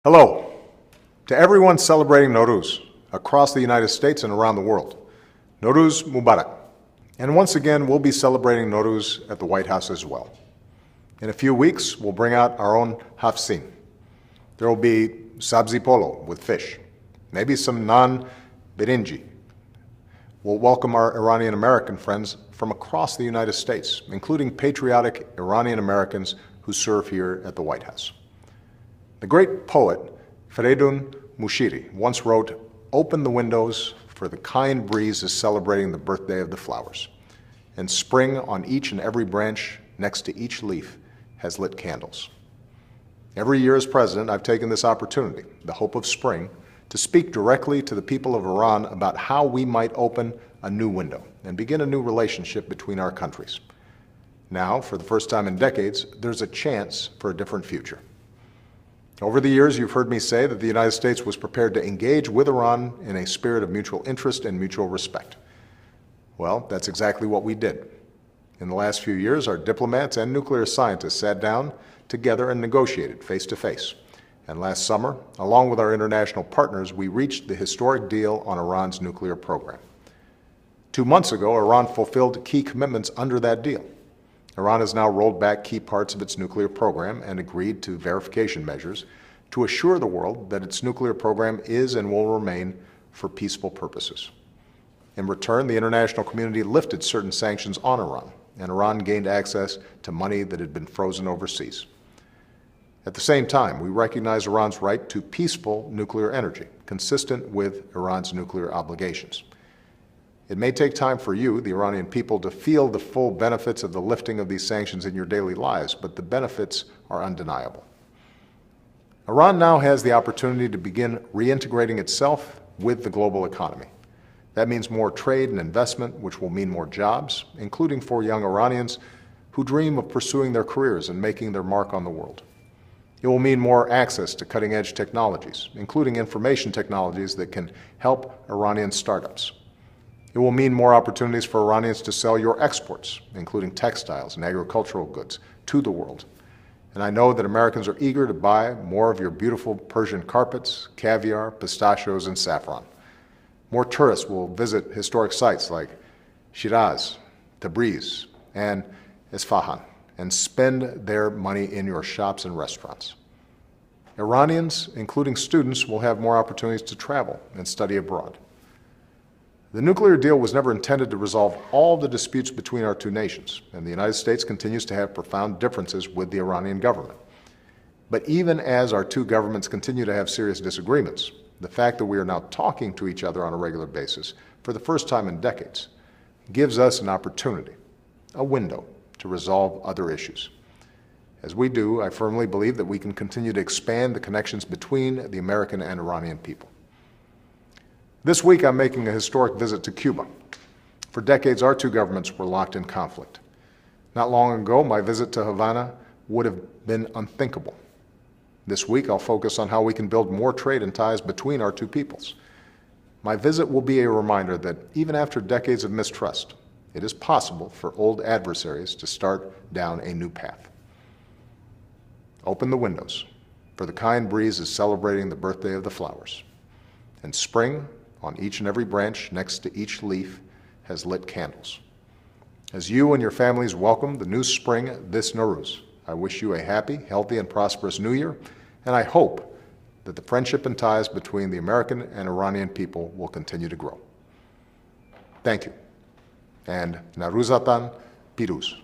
Hello to everyone celebrating Nowruz across the United States and around the world. Nowruz Mubarak. And once again, we'll be celebrating Nowruz at the White House as well. In a few weeks, we'll bring out our own hafsin. There will be sabzi polo with fish, maybe some naan birinji. We'll welcome our Iranian American friends from across the United States, including patriotic Iranian Americans who serve here at the White House. The great poet Feridun Mushiri once wrote, "Open the windows, for the kind breeze is celebrating the birthday of the flowers, and spring on each and every branch next to each leaf has lit candles." Every year as president, I've taken this opportunity, the hope of spring, to speak directly to the people of Iran about how we might open a new window and begin a new relationship between our countries. Now, for the first time in decades, there's a chance for a different future. Over the years, you've heard me say that the United States was prepared to engage with Iran in a spirit of mutual interest and mutual respect. Well, that's exactly what we did. In the last few years, our diplomats and nuclear scientists sat down together and negotiated face to face. And last summer, along with our international partners, we reached the historic deal on Iran's nuclear program. 2 months ago, Iran fulfilled key commitments under that deal. Iran has now rolled back key parts of its nuclear program and agreed to verification measures to assure the world that its nuclear program is and will remain for peaceful purposes. In return, the international community lifted certain sanctions on Iran, and Iran gained access to money that had been frozen overseas. At the same time, we recognize Iran's right to peaceful nuclear energy, consistent with Iran's nuclear obligations. It may take time for you, the Iranian people, to feel the full benefits of the lifting of these sanctions in your daily lives, but the benefits are undeniable. Iran now has the opportunity to begin reintegrating itself with the global economy. That means more trade and investment, which will mean more jobs, including for young Iranians who dream of pursuing their careers and making their mark on the world. It will mean more access to cutting-edge technologies, including information technologies that can help Iranian startups. It will mean more opportunities for Iranians to sell your exports, including textiles and agricultural goods, to the world. And I know that Americans are eager to buy more of your beautiful Persian carpets, caviar, pistachios, and saffron. More tourists will visit historic sites like Shiraz, Tabriz, and Isfahan, and spend their money in your shops and restaurants. Iranians, including students, will have more opportunities to travel and study abroad. The nuclear deal was never intended to resolve all the disputes between our two nations, and the United States continues to have profound differences with the Iranian government. But even as our two governments continue to have serious disagreements, the fact that we are now talking to each other on a regular basis for the first time in decades gives us an opportunity, a window, to resolve other issues. As we do, I firmly believe that we can continue to expand the connections between the American and Iranian people. This week, I'm making a historic visit to Cuba. For decades, our two governments were locked in conflict. Not long ago, my visit to Havana would have been unthinkable. This week, I'll focus on how we can build more trade and ties between our two peoples. My visit will be a reminder that even after decades of mistrust, it is possible for old adversaries to start down a new path. Open the windows, for the kind breeze is celebrating the birthday of the flowers, and spring, on each and every branch next to each leaf, has lit candles. As you and your families welcome the new spring this Nowruz, I wish you a happy, healthy, and prosperous New Year, and I hope that the friendship and ties between the American and Iranian people will continue to grow. Thank you, and Nowruzatan Piruz.